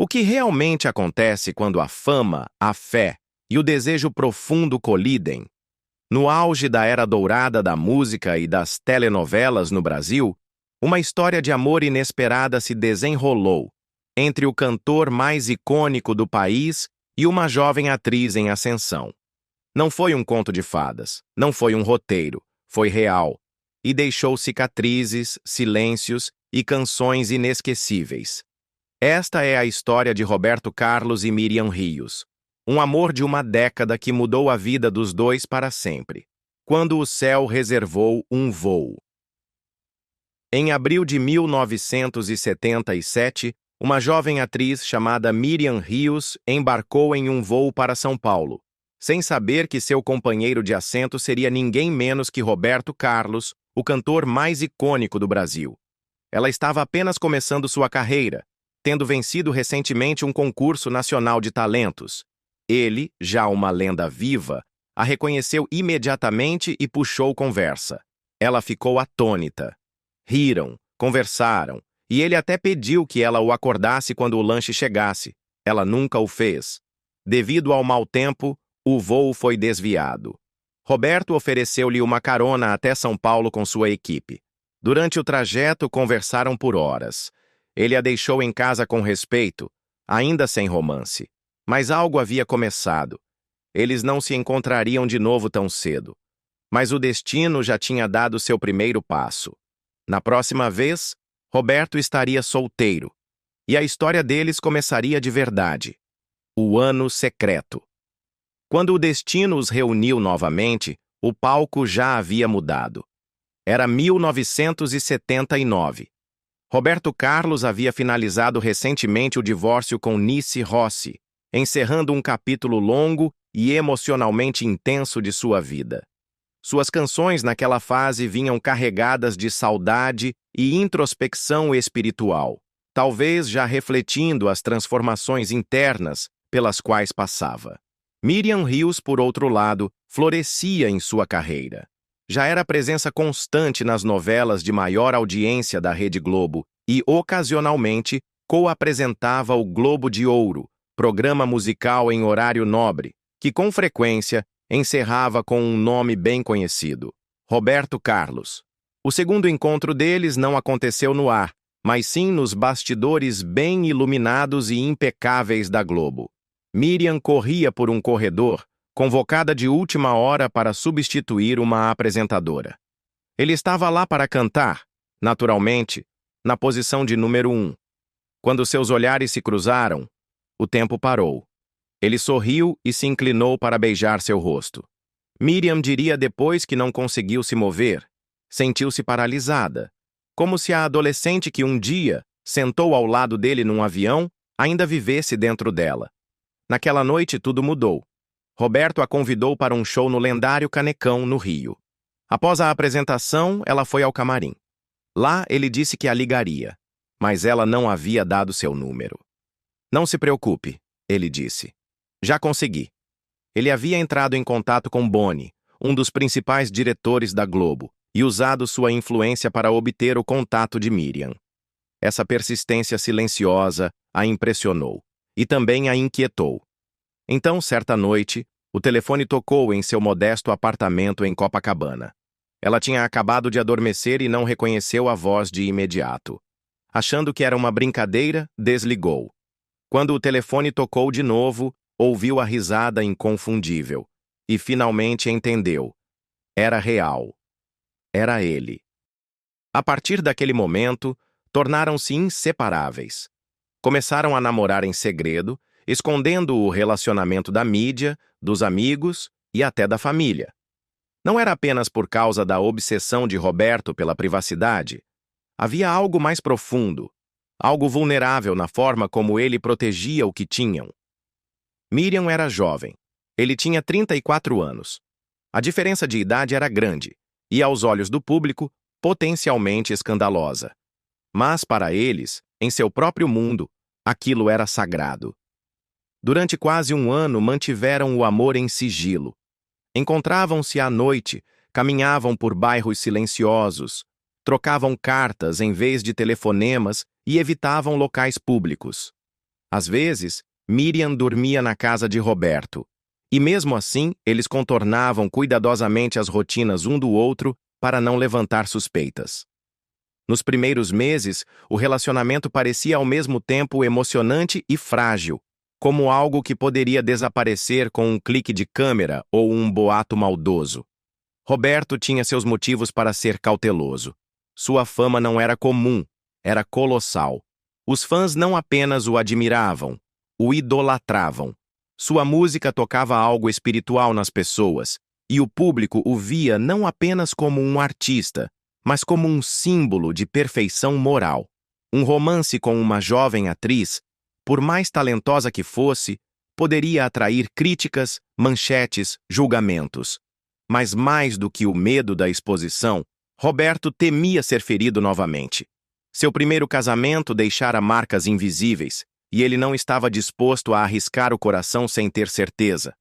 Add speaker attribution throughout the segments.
Speaker 1: O que realmente acontece quando a fama, a fé e o desejo profundo colidem? No auge da era dourada da música e das telenovelas no Brasil, uma história de amor inesperada se desenrolou entre o cantor mais icônico do país e uma jovem atriz em ascensão. Não foi um conto de fadas, não foi um roteiro, foi real, e deixou cicatrizes, silêncios e canções inesquecíveis. Esta é a história de Roberto Carlos e Miriam Rios, um amor de uma década que mudou a vida dos dois para sempre, quando o céu reservou um voo. Em abril de 1977, uma jovem atriz chamada Miriam Rios embarcou em um voo para São Paulo, sem saber que seu companheiro de assento seria ninguém menos que Roberto Carlos, o cantor mais icônico do Brasil. Ela estava apenas começando sua carreira, tendo vencido recentemente um concurso nacional de talentos. Ele, já uma lenda viva, a reconheceu imediatamente e puxou conversa. Ela ficou atônita. Riram, conversaram, e ele até pediu que ela o acordasse quando o lanche chegasse. Ela nunca o fez. Devido ao mau tempo, o voo foi desviado. Roberto ofereceu-lhe uma carona até São Paulo com sua equipe. Durante o trajeto, conversaram por horas. Ele a deixou em casa com respeito, ainda sem romance. Mas algo havia começado. Eles não se encontrariam de novo tão cedo. Mas o destino já tinha dado seu primeiro passo. Na próxima vez, Roberto estaria solteiro. E a história deles começaria de verdade. O ano secreto. Quando o destino os reuniu novamente, o palco já havia mudado. Era 1979. Roberto Carlos havia finalizado recentemente o divórcio com Nice Rossi, encerrando um capítulo longo e emocionalmente intenso de sua vida. Suas canções naquela fase vinham carregadas de saudade e introspecção espiritual, talvez já refletindo as transformações internas pelas quais passava. Miriam Rios, por outro lado, florescia em sua carreira. Já era presença constante nas novelas de maior audiência da Rede Globo e, ocasionalmente, co-apresentava o Globo de Ouro, programa musical em horário nobre, que com frequência encerrava com um nome bem conhecido: Roberto Carlos. O segundo encontro deles não aconteceu no ar, mas sim nos bastidores bem iluminados e impecáveis da Globo. Miriam corria por um corredor, convocada de última hora para substituir uma apresentadora. Ele estava lá para cantar, naturalmente, na posição de número 1. Quando seus olhares se cruzaram, o tempo parou. Ele sorriu e se inclinou para beijar seu rosto. Miriam diria depois que não conseguiu se mover. Sentiu-se paralisada, como se a adolescente que um dia sentou ao lado dele num avião ainda vivesse dentro dela. Naquela noite tudo mudou. Roberto a convidou para um show no lendário Canecão, no Rio. Após a apresentação, ela foi ao camarim. Lá, ele disse que a ligaria, mas ela não havia dado seu número. "Não se preocupe", ele disse. "Já consegui." Ele havia entrado em contato com Boni, um dos principais diretores da Globo, e usado sua influência para obter o contato de Miriam. Essa persistência silenciosa a impressionou e também a inquietou. Então, certa noite, o telefone tocou em seu modesto apartamento em Copacabana. Ela tinha acabado de adormecer e não reconheceu a voz de imediato. Achando que era uma brincadeira, desligou. Quando o telefone tocou de novo, ouviu a risada inconfundível e finalmente entendeu. Era real. Era ele. A partir daquele momento, tornaram-se inseparáveis. Começaram a namorar em segredo, escondendo o relacionamento da mídia, dos amigos e até da família. Não era apenas por causa da obsessão de Roberto pela privacidade. Havia algo mais profundo, algo vulnerável na forma como ele protegia o que tinham. Miriam era jovem. Ele tinha 34 anos. A diferença de idade era grande e, aos olhos do público, potencialmente escandalosa. Mas, para eles, em seu próprio mundo, aquilo era sagrado. Durante quase um ano mantiveram o amor em sigilo. Encontravam-se à noite, caminhavam por bairros silenciosos, trocavam cartas em vez de telefonemas e evitavam locais públicos. Às vezes, Miriam dormia na casa de Roberto. E mesmo assim, eles contornavam cuidadosamente as rotinas um do outro para não levantar suspeitas. Nos primeiros meses, o relacionamento parecia ao mesmo tempo emocionante e frágil, como algo que poderia desaparecer com um clique de câmera ou um boato maldoso. Roberto tinha seus motivos para ser cauteloso. Sua fama não era comum, era colossal. Os fãs não apenas o admiravam, o idolatravam. Sua música tocava algo espiritual nas pessoas, e o público o via não apenas como um artista, mas como um símbolo de perfeição moral. Um romance com uma jovem atriz, por mais talentosa que fosse, poderia atrair críticas, manchetes, julgamentos. Mas mais do que o medo da exposição, Roberto temia ser ferido novamente. Seu primeiro casamento deixara marcas invisíveis, e ele não estava disposto a arriscar o coração sem ter certeza.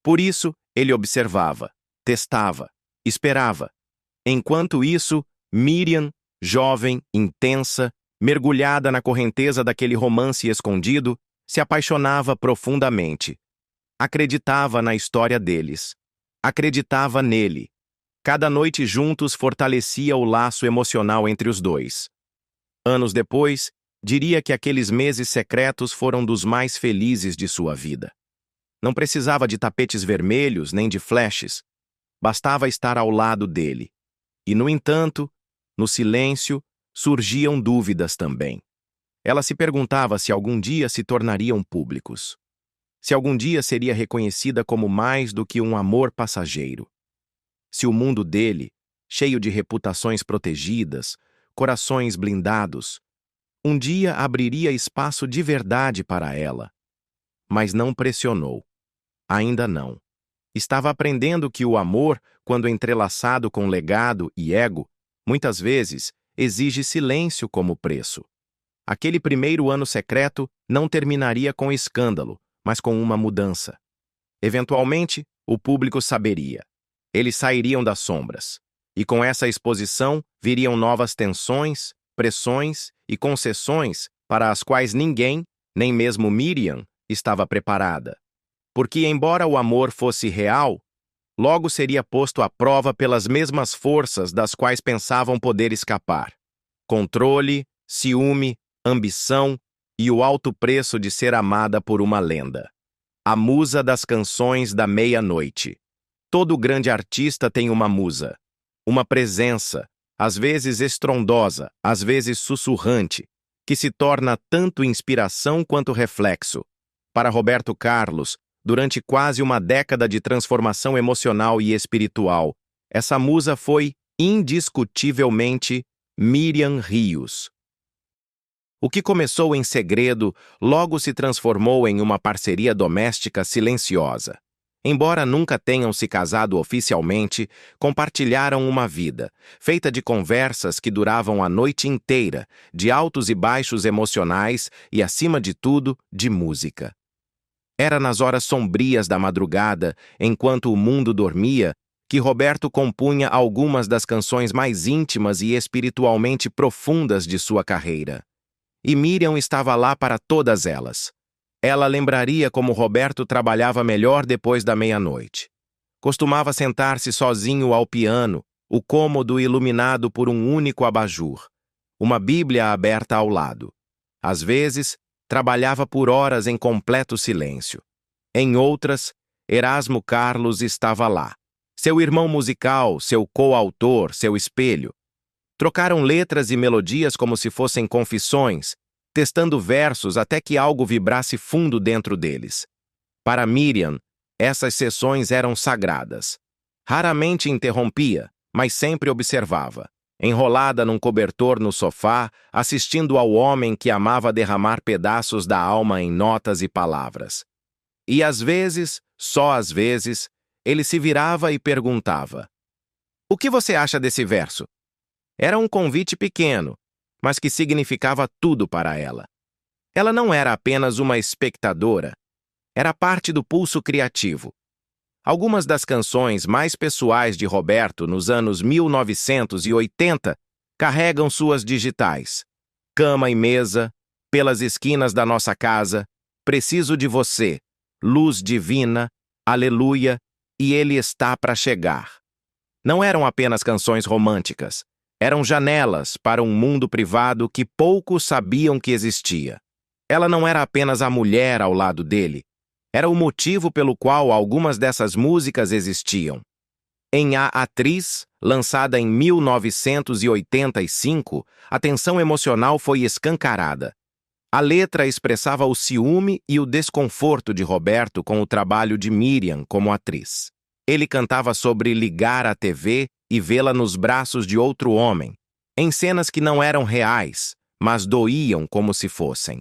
Speaker 1: Por isso, ele observava, testava, esperava. Enquanto isso, Miriam, jovem, intensa, mergulhada na correnteza daquele romance escondido, se apaixonava profundamente. Acreditava na história deles. Acreditava nele. Cada noite juntos fortalecia o laço emocional entre os dois. Anos depois, diria que aqueles meses secretos foram dos mais felizes de sua vida. Não precisava de tapetes vermelhos nem de flashes. Bastava estar ao lado dele. E, no entanto, no silêncio, surgiam dúvidas também. Ela se perguntava se algum dia se tornariam públicos. Se algum dia seria reconhecida como mais do que um amor passageiro. Se o mundo dele, cheio de reputações protegidas, corações blindados, um dia abriria espaço de verdade para ela. Mas não pressionou. Ainda não. Estava aprendendo que o amor, quando entrelaçado com legado e ego, muitas vezes exige silêncio como preço. Aquele primeiro ano secreto não terminaria com escândalo, mas com uma mudança. Eventualmente, o público saberia. Eles sairiam das sombras. E com essa exposição viriam novas tensões, pressões e concessões para as quais ninguém, nem mesmo Miriam, estava preparada. Porque, embora o amor fosse real, logo seria posto à prova pelas mesmas forças das quais pensavam poder escapar. Controle, ciúme, ambição e o alto preço de ser amada por uma lenda. A musa das canções da meia-noite. Todo grande artista tem uma musa. Uma presença, às vezes estrondosa, às vezes sussurrante, que se torna tanto inspiração quanto reflexo. Para Roberto Carlos, durante quase uma década de transformação emocional e espiritual, essa musa foi, indiscutivelmente, Miriam Rios. O que começou em segredo logo se transformou em uma parceria doméstica silenciosa. Embora nunca tenham se casado oficialmente, compartilharam uma vida, feita de conversas que duravam a noite inteira, de altos e baixos emocionais e, acima de tudo, de música. Era nas horas sombrias da madrugada, enquanto o mundo dormia, que Roberto compunha algumas das canções mais íntimas e espiritualmente profundas de sua carreira. E Miriam estava lá para todas elas. Ela lembraria como Roberto trabalhava melhor depois da meia-noite. Costumava sentar-se sozinho ao piano, o cômodo iluminado por um único abajur, uma Bíblia aberta ao lado. Às vezes, trabalhava por horas em completo silêncio. Em outras, Erasmo Carlos estava lá. Seu irmão musical, seu coautor, seu espelho. Trocaram letras e melodias como se fossem confissões, testando versos até que algo vibrasse fundo dentro deles. Para Miriam, essas sessões eram sagradas. Raramente interrompia, mas sempre observava, enrolada num cobertor no sofá, assistindo ao homem que amava derramar pedaços da alma em notas e palavras. E às vezes, só às vezes, ele se virava e perguntava: "O que você acha desse verso?" Era um convite pequeno, mas que significava tudo para ela. Ela não era apenas uma espectadora, era parte do pulso criativo. Algumas das canções mais pessoais de Roberto nos anos 1980 carregam suas digitais. Cama e mesa, pelas esquinas da nossa casa, preciso de você, luz divina, aleluia, e ele está para chegar. Não eram apenas canções românticas, eram janelas para um mundo privado que poucos sabiam que existia. Ela não era apenas a mulher ao lado dele, era o motivo pelo qual algumas dessas músicas existiam. Em A Atriz, lançada em 1985, a tensão emocional foi escancarada. A letra expressava o ciúme e o desconforto de Roberto com o trabalho de Miriam como atriz. Ele cantava sobre ligar a TV e vê-la nos braços de outro homem, em cenas que não eram reais, mas doíam como se fossem.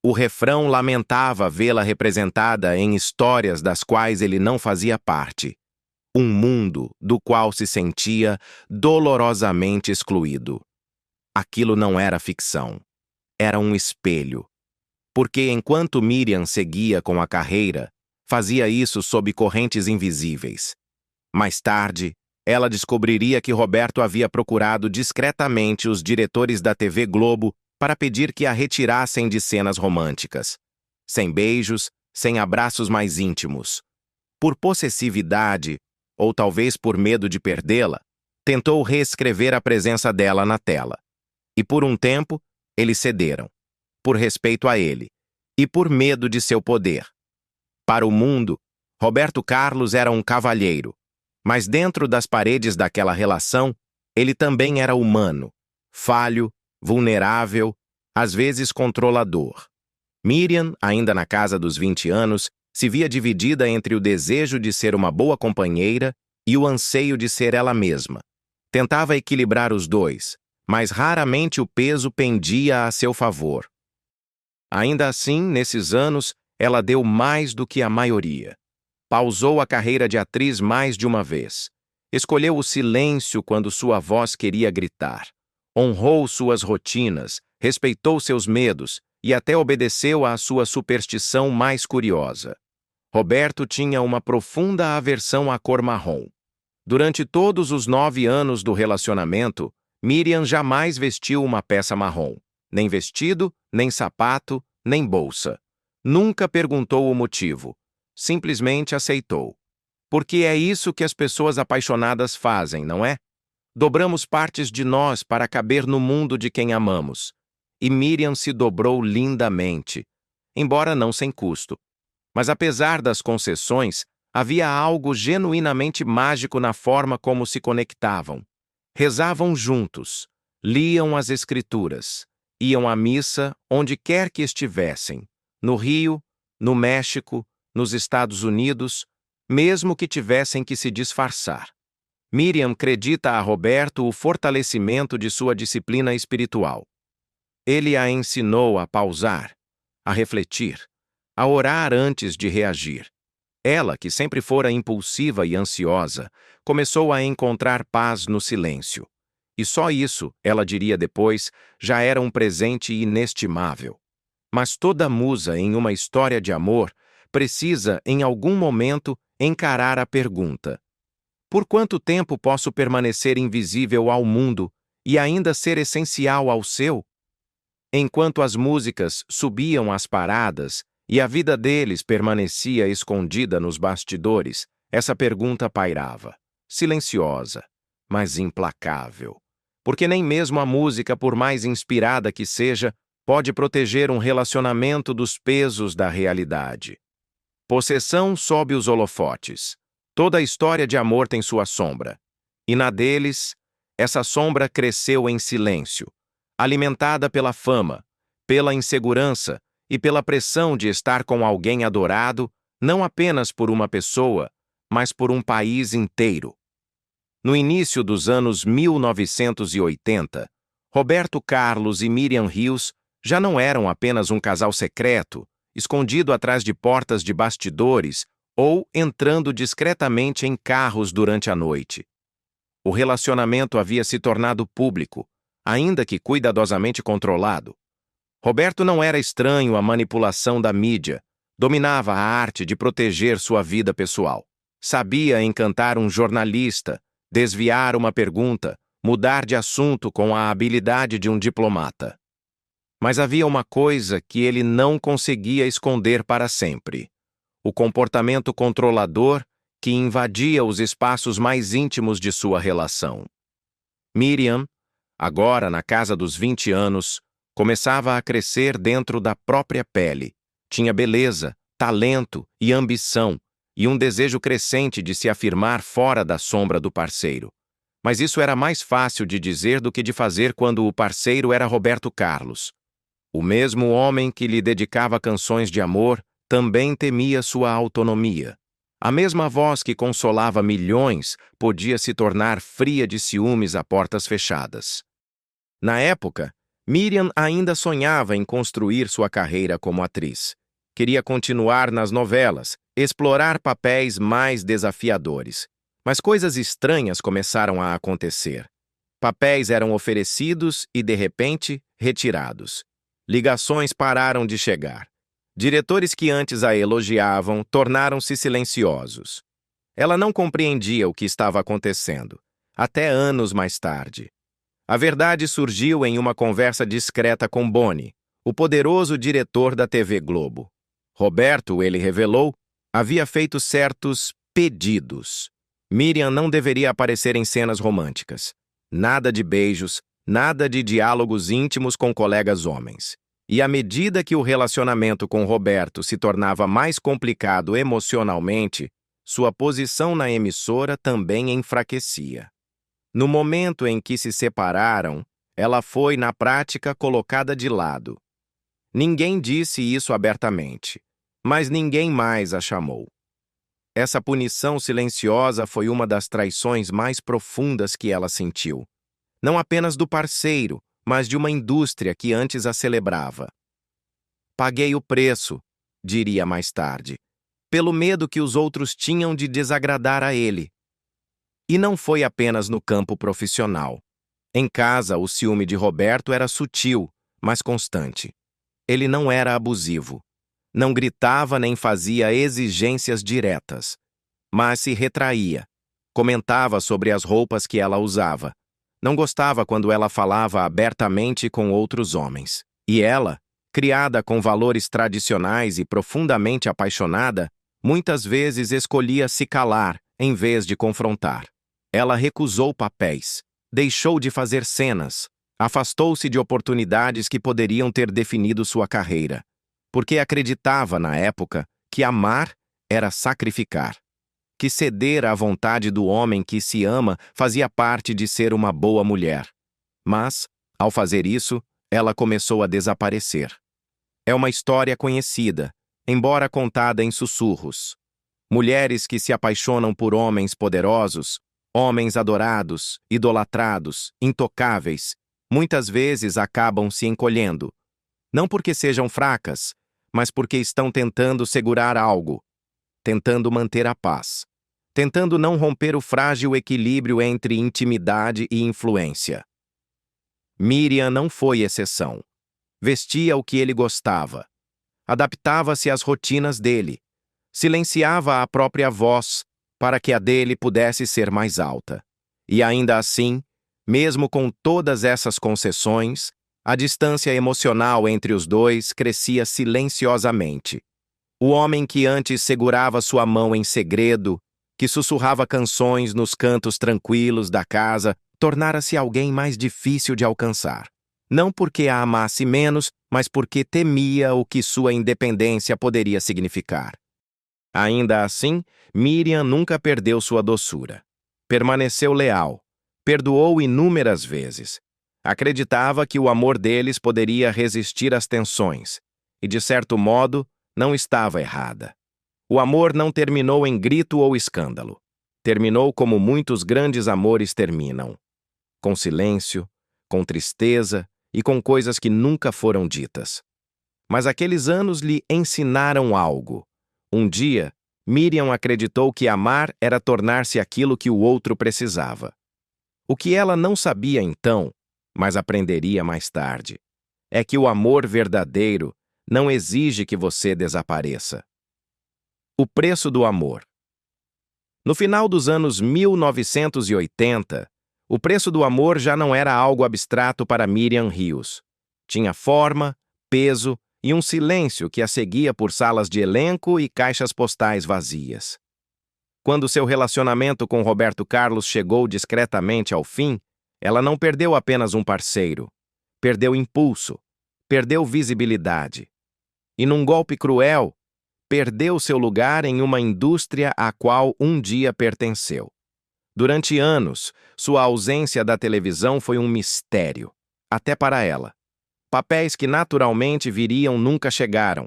Speaker 1: O refrão lamentava vê-la representada em histórias das quais ele não fazia parte. Um mundo do qual se sentia dolorosamente excluído. Aquilo não era ficção. Era um espelho. Porque enquanto Miriam seguia com a carreira, fazia isso sob correntes invisíveis. Mais tarde, ela descobriria que Roberto havia procurado discretamente os diretores da TV Globo para pedir que a retirassem de cenas românticas. Sem beijos, sem abraços mais íntimos. Por possessividade, ou talvez por medo de perdê-la, tentou reescrever a presença dela na tela. E por um tempo, eles cederam, por respeito a ele, e por medo de seu poder. Para o mundo, Roberto Carlos era um cavalheiro, mas dentro das paredes daquela relação, ele também era humano, falho, vulnerável, às vezes controlador. Miriam, ainda na casa dos 20 anos, se via dividida entre o desejo de ser uma boa companheira e o anseio de ser ela mesma. Tentava equilibrar os dois, mas raramente o peso pendia a seu favor. Ainda assim, nesses anos, ela deu mais do que a maioria. Pausou a carreira de atriz mais de uma vez. Escolheu o silêncio quando sua voz queria gritar. Honrou suas rotinas, respeitou seus medos e até obedeceu à sua superstição mais curiosa. Roberto tinha uma profunda aversão à cor marrom. Durante todos os 9 anos do relacionamento, Miriam jamais vestiu uma peça marrom. Nem vestido, nem sapato, nem bolsa. Nunca perguntou o motivo. Simplesmente aceitou. Porque é isso que as pessoas apaixonadas fazem, não é? Dobramos partes de nós para caber no mundo de quem amamos. E Miriam se dobrou lindamente, embora não sem custo. Mas apesar das concessões, havia algo genuinamente mágico na forma como se conectavam. Rezavam juntos, liam as Escrituras, iam à missa onde quer que estivessem, no Rio, no México, nos Estados Unidos, mesmo que tivessem que se disfarçar. Miriam acredita a Roberto o fortalecimento de sua disciplina espiritual. Ele a ensinou a pausar, a refletir, a orar antes de reagir. Ela, que sempre fora impulsiva e ansiosa, começou a encontrar paz no silêncio. E só isso, ela diria depois, já era um presente inestimável. Mas toda musa em uma história de amor precisa, em algum momento, encarar a pergunta: por quanto tempo posso permanecer invisível ao mundo e ainda ser essencial ao seu? Enquanto as músicas subiam às paradas e a vida deles permanecia escondida nos bastidores, essa pergunta pairava, silenciosa, mas implacável. Porque nem mesmo a música, por mais inspirada que seja, pode proteger um relacionamento dos pesos da realidade. Possessão sob os holofotes. Toda a história de amor tem sua sombra. E na deles, essa sombra cresceu em silêncio, alimentada pela fama, pela insegurança e pela pressão de estar com alguém adorado, não apenas por uma pessoa, mas por um país inteiro. No início dos anos 1980, Roberto Carlos e Miriam Rios já não eram apenas um casal secreto, escondido atrás de portas de bastidores ou entrando discretamente em carros durante a noite. O relacionamento havia se tornado público, ainda que cuidadosamente controlado. Roberto não era estranho à manipulação da mídia, dominava a arte de proteger sua vida pessoal. Sabia encantar um jornalista, desviar uma pergunta, mudar de assunto com a habilidade de um diplomata. Mas havia uma coisa que ele não conseguia esconder para sempre: o comportamento controlador que invadia os espaços mais íntimos de sua relação. Miriam, agora na casa dos 20 anos, começava a crescer dentro da própria pele. Tinha beleza, talento e ambição, e um desejo crescente de se afirmar fora da sombra do parceiro. Mas isso era mais fácil de dizer do que de fazer quando o parceiro era Roberto Carlos. O mesmo homem que lhe dedicava canções de amor também temia sua autonomia. A mesma voz que consolava milhões podia se tornar fria de ciúmes a portas fechadas. Na época, Miriam ainda sonhava em construir sua carreira como atriz. Queria continuar nas novelas, explorar papéis mais desafiadores. Mas coisas estranhas começaram a acontecer. Papéis eram oferecidos e, de repente, retirados. Ligações pararam de chegar. Diretores que antes a elogiavam tornaram-se silenciosos. Ela não compreendia o que estava acontecendo, até anos mais tarde. A verdade surgiu em uma conversa discreta com Boni, o poderoso diretor da TV Globo. Roberto, ele revelou, havia feito certos pedidos. Miriam não deveria aparecer em cenas românticas. Nada de beijos, nada de diálogos íntimos com colegas homens. E à medida que o relacionamento com Roberto se tornava mais complicado emocionalmente, sua posição na emissora também enfraquecia. No momento em que se separaram, ela foi, na prática, colocada de lado. Ninguém disse isso abertamente, mas ninguém mais a chamou. Essa punição silenciosa foi uma das traições mais profundas que ela sentiu. Não apenas do parceiro, mas de uma indústria que antes a celebrava. Paguei o preço, diria mais tarde, pelo medo que os outros tinham de desagradar a ele. E não foi apenas no campo profissional. Em casa, o ciúme de Roberto era sutil, mas constante. Ele não era abusivo. Não gritava nem fazia exigências diretas, mas se retraía. Comentava sobre as roupas que ela usava. Não gostava quando ela falava abertamente com outros homens. E ela, criada com valores tradicionais e profundamente apaixonada, muitas vezes escolhia se calar em vez de confrontar. Ela recusou papéis, deixou de fazer cenas, afastou-se de oportunidades que poderiam ter definido sua carreira, porque acreditava, na época, que amar era sacrificar, que ceder à vontade do homem que se ama fazia parte de ser uma boa mulher. Mas, ao fazer isso, ela começou a desaparecer. É uma história conhecida, embora contada em sussurros. Mulheres que se apaixonam por homens poderosos, homens adorados, idolatrados, intocáveis, muitas vezes acabam se encolhendo. Não porque sejam fracas, mas porque estão tentando segurar algo, tentando manter a paz, tentando não romper o frágil equilíbrio entre intimidade e influência. Miriam não foi exceção. Vestia o que ele gostava. Adaptava-se às rotinas dele. Silenciava a própria voz para que a dele pudesse ser mais alta. E ainda assim, mesmo com todas essas concessões, a distância emocional entre os dois crescia silenciosamente. O homem que antes segurava sua mão em segredo, que sussurrava canções nos cantos tranquilos da casa, tornara-se alguém mais difícil de alcançar. Não porque a amasse menos, mas porque temia o que sua independência poderia significar. Ainda assim, Miriam nunca perdeu sua doçura. Permaneceu leal, perdoou inúmeras vezes. Acreditava que o amor deles poderia resistir às tensões, e, de certo modo, não estava errada. O amor não terminou em grito ou escândalo. Terminou como muitos grandes amores terminam, com silêncio, com tristeza e com coisas que nunca foram ditas. Mas aqueles anos lhe ensinaram algo. Um dia, Miriam acreditou que amar era tornar-se aquilo que o outro precisava. O que ela não sabia então, mas aprenderia mais tarde, é que o amor verdadeiro não exige que você desapareça. O preço do amor. No final dos anos 1980, o preço do amor já não era algo abstrato para Miriam Rios. Tinha forma, peso e um silêncio que a seguia por salas de elenco e caixas postais vazias. Quando seu relacionamento com Roberto Carlos chegou discretamente ao fim, ela não perdeu apenas um parceiro. Perdeu impulso, perdeu visibilidade. E num golpe cruel, perdeu seu lugar em uma indústria à qual um dia pertenceu. Durante anos, sua ausência da televisão foi um mistério, até para ela. Papéis que naturalmente viriam nunca chegaram.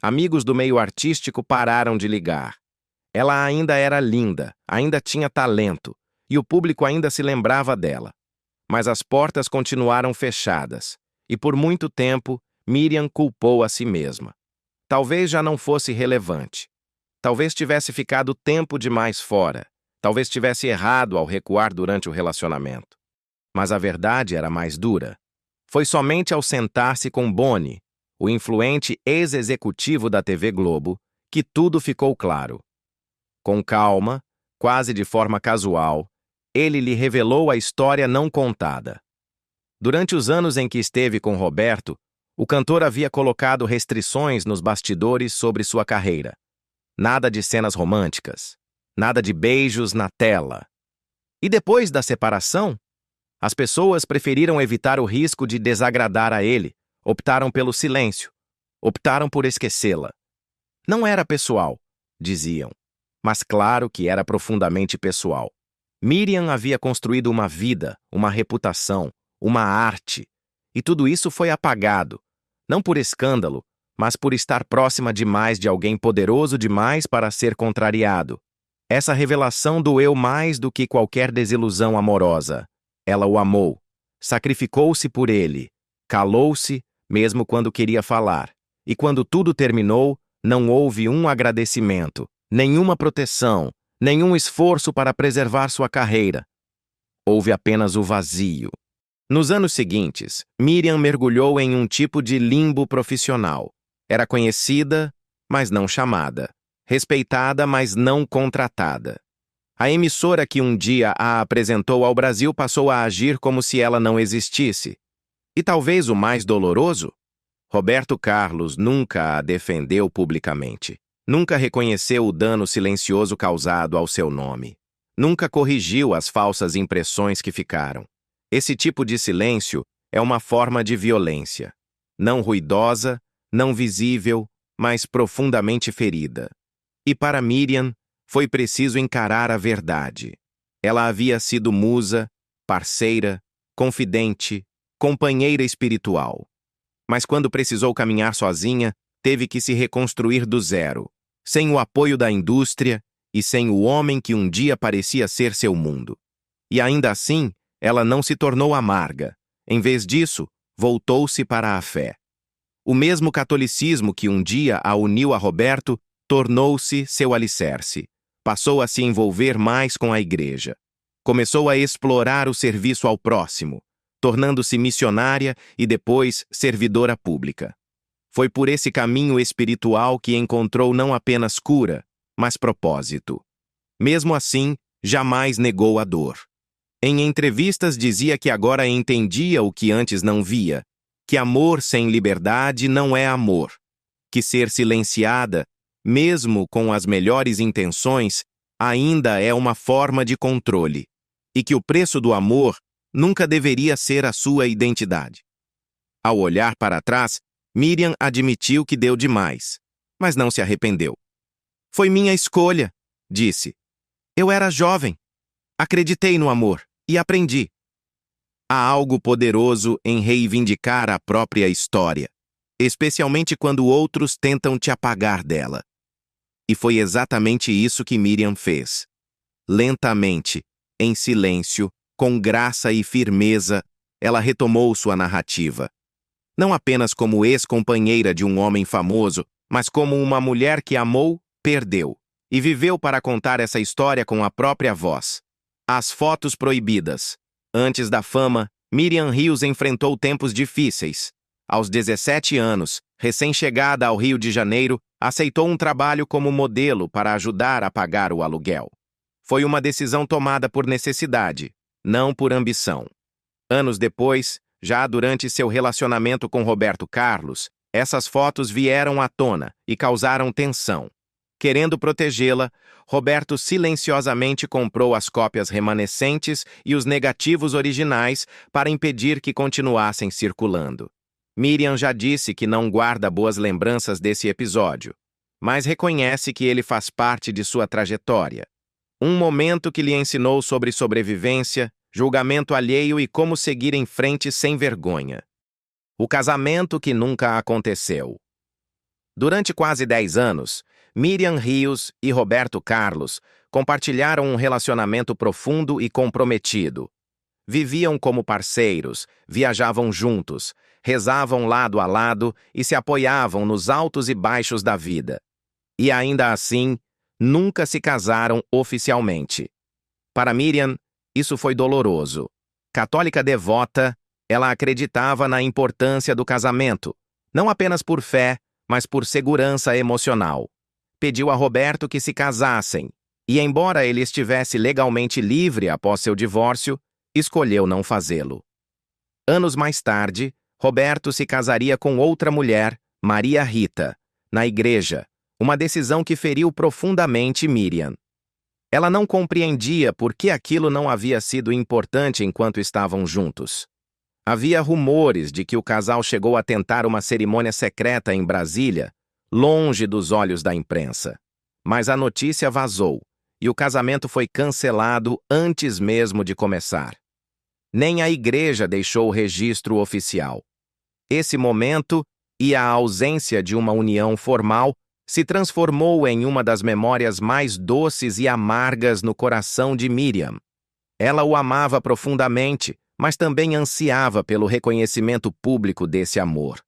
Speaker 1: Amigos do meio artístico pararam de ligar. Ela ainda era linda, ainda tinha talento, e o público ainda se lembrava dela. Mas as portas continuaram fechadas, e por muito tempo, Miriam culpou a si mesma. Talvez já não fosse relevante. Talvez tivesse ficado tempo demais fora. Talvez tivesse errado ao recuar durante o relacionamento. Mas a verdade era mais dura. Foi somente ao sentar-se com Boni, o influente ex-executivo da TV Globo, que tudo ficou claro. Com calma, quase de forma casual, ele lhe revelou a história não contada. Durante os anos em que esteve com Roberto, o cantor havia colocado restrições nos bastidores sobre sua carreira. Nada de cenas românticas, nada de beijos na tela. E depois da separação, as pessoas preferiram evitar o risco de desagradar a ele, optaram pelo silêncio, optaram por esquecê-la. Não era pessoal, diziam, mas claro que era profundamente pessoal. Miriam havia construído uma vida, uma reputação, uma arte, e tudo isso foi apagado, não por escândalo, mas por estar próxima demais de alguém poderoso demais para ser contrariado. Essa revelação doeu mais do que qualquer desilusão amorosa. Ela o amou, sacrificou-se por ele, calou-se, mesmo quando queria falar, e quando tudo terminou, não houve um agradecimento, nenhuma proteção, nenhum esforço para preservar sua carreira. Houve apenas o vazio. Nos anos seguintes, Miriam mergulhou em um tipo de limbo profissional. Era conhecida, mas não chamada. Respeitada, mas não contratada. A emissora que um dia a apresentou ao Brasil passou a agir como se ela não existisse. E talvez o mais doloroso? Roberto Carlos nunca a defendeu publicamente. Nunca reconheceu o dano silencioso causado ao seu nome. Nunca corrigiu as falsas impressões que ficaram. Esse tipo de silêncio é uma forma de violência. Não ruidosa, não visível, mas profundamente ferida. E para Miriam, foi preciso encarar a verdade. Ela havia sido musa, parceira, confidente, companheira espiritual. Mas quando precisou caminhar sozinha, teve que se reconstruir do zero, sem o apoio da indústria e sem o homem que um dia parecia ser seu mundo. E ainda assim, ela não se tornou amarga. Em vez disso, voltou-se para a fé. O mesmo catolicismo que um dia a uniu a Roberto tornou-se seu alicerce. Passou a se envolver mais com a igreja. Começou a explorar o serviço ao próximo, tornando-se missionária e depois servidora pública. Foi por esse caminho espiritual que encontrou não apenas cura, mas propósito. Mesmo assim, jamais negou a dor. Em entrevistas dizia que agora entendia o que antes não via, que amor sem liberdade não é amor, que ser silenciada, mesmo com as melhores intenções, ainda é uma forma de controle, e que o preço do amor nunca deveria ser a sua identidade. Ao olhar para trás, Miriam admitiu que deu demais, mas não se arrependeu. Foi minha escolha, disse. Eu era jovem. Acreditei no amor e aprendi. Há algo poderoso em reivindicar a própria história, especialmente quando outros tentam te apagar dela. E foi exatamente isso que Miriam fez. Lentamente, em silêncio, com graça e firmeza, ela retomou sua narrativa. Não apenas como ex-companheira de um homem famoso, mas como uma mulher que amou, perdeu, e viveu para contar essa história com a própria voz. As fotos proibidas. Antes da fama, Miriam Rios enfrentou tempos difíceis. Aos 17 anos, recém-chegada ao Rio de Janeiro, aceitou um trabalho como modelo para ajudar a pagar o aluguel. Foi uma decisão tomada por necessidade, não por ambição. Anos depois, Já durante seu relacionamento com Roberto Carlos, essas fotos vieram à tona e causaram tensão. Querendo protegê-la, Roberto silenciosamente comprou as cópias remanescentes e os negativos originais para impedir que continuassem circulando. Miriam já disse que não guarda boas lembranças desse episódio, mas reconhece que ele faz parte de sua trajetória. Um momento que lhe ensinou sobre sobrevivência, julgamento alheio e como seguir em frente sem vergonha. O casamento que nunca aconteceu. Durante quase 10 anos, Miriam Rios e Roberto Carlos compartilharam um relacionamento profundo e comprometido. Viviam como parceiros, viajavam juntos, rezavam lado a lado e se apoiavam nos altos e baixos da vida. E ainda assim, nunca se casaram oficialmente. Para Miriam, isso foi doloroso. Católica devota, ela acreditava na importância do casamento, não apenas por fé, mas por segurança emocional. Pediu a Roberto que se casassem, e embora ele estivesse legalmente livre após seu divórcio, escolheu não fazê-lo. Anos mais tarde, Roberto se casaria com outra mulher, Maria Rita, na igreja, uma decisão que feriu profundamente Miriam. Ela não compreendia por que aquilo não havia sido importante enquanto estavam juntos. Havia rumores de que o casal chegou a tentar uma cerimônia secreta em Brasília, longe dos olhos da imprensa. Mas a notícia vazou, e o casamento foi cancelado antes mesmo de começar. Nem a igreja deixou o registro oficial. Esse momento, e a ausência de uma união formal, se transformou em uma das memórias mais doces e amargas no coração de Miriam. Ela o amava profundamente, mas também ansiava pelo reconhecimento público desse amor.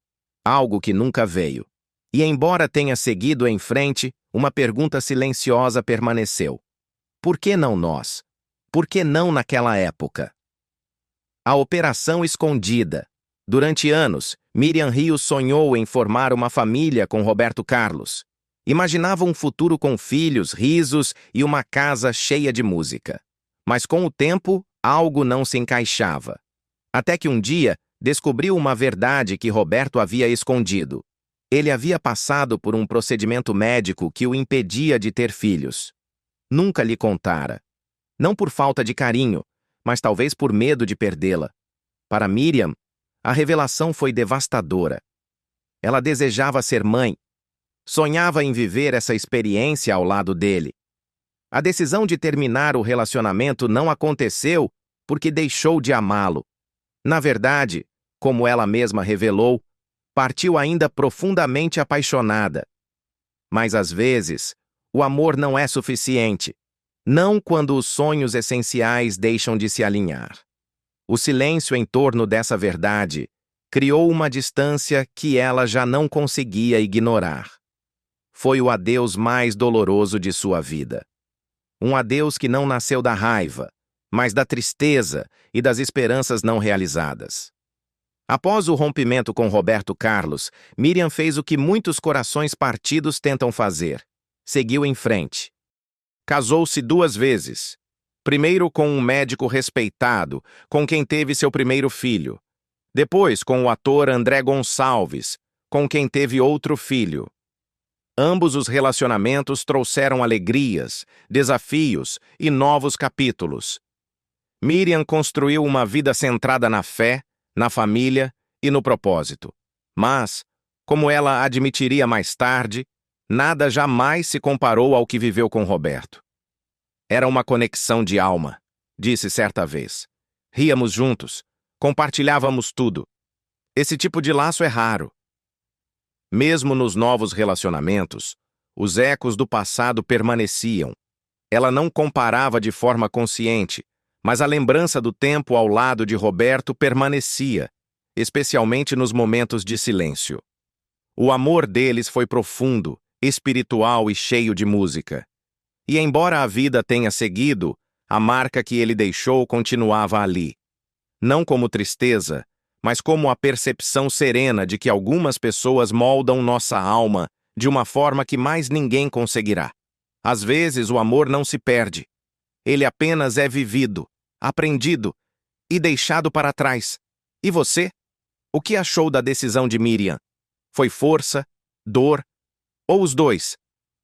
Speaker 1: Algo que nunca veio. E embora tenha seguido em frente, uma pergunta silenciosa permaneceu. Por que não nós? Por que não naquela época? A Operação Escondida. Durante anos, Miriam Rios sonhou em formar uma família com Roberto Carlos. Imaginava um futuro com filhos, risos e uma casa cheia de música. Mas com o tempo, algo não se encaixava. Até que um dia, descobriu uma verdade que Roberto havia escondido. Ele havia passado por um procedimento médico que o impedia de ter filhos. Nunca lhe contara. Não por falta de carinho, mas talvez por medo de perdê-la. Para Miriam, a revelação foi devastadora. Ela desejava ser mãe. Sonhava em viver essa experiência ao lado dele. A decisão de terminar o relacionamento não aconteceu porque deixou de amá-lo. Na verdade, como ela mesma revelou, partiu ainda profundamente apaixonada. Mas às vezes, o amor não é suficiente. Não quando os sonhos essenciais deixam de se alinhar. O silêncio em torno dessa verdade criou uma distância que ela já não conseguia ignorar. Foi o adeus mais doloroso de sua vida. Um adeus que não nasceu da raiva, mas da tristeza e das esperanças não realizadas. Após o rompimento com Roberto Carlos, Miriam fez o que muitos corações partidos tentam fazer. Seguiu em frente. Casou-se 2 vezes. Primeiro com um médico respeitado, com quem teve seu primeiro filho. Depois com o ator André Gonçalves, com quem teve outro filho. Ambos os relacionamentos trouxeram alegrias, desafios e novos capítulos. Miriam construiu uma vida centrada na fé, na família e no propósito. Mas, como ela admitiria mais tarde, nada jamais se comparou ao que viveu com Roberto. Era uma conexão de alma, disse certa vez. Ríamos juntos, compartilhávamos tudo. Esse tipo de laço é raro. Mesmo nos novos relacionamentos, os ecos do passado permaneciam. Ela não comparava de forma consciente, mas a lembrança do tempo ao lado de Roberto permanecia, especialmente nos momentos de silêncio. O amor deles foi profundo, espiritual e cheio de música. E embora a vida tenha seguido, a marca que ele deixou continuava ali. Não como tristeza, mas como a percepção serena de que algumas pessoas moldam nossa alma de uma forma que mais ninguém conseguirá. Às vezes o amor não se perde. Ele apenas é vivido, aprendido e deixado para trás. E você? O que achou da decisão de Miriam? Foi força, dor ou os dois?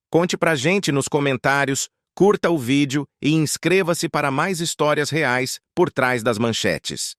Speaker 1: Conte pra gente nos comentários, curta o vídeo e inscreva-se para mais histórias reais por trás das manchetes.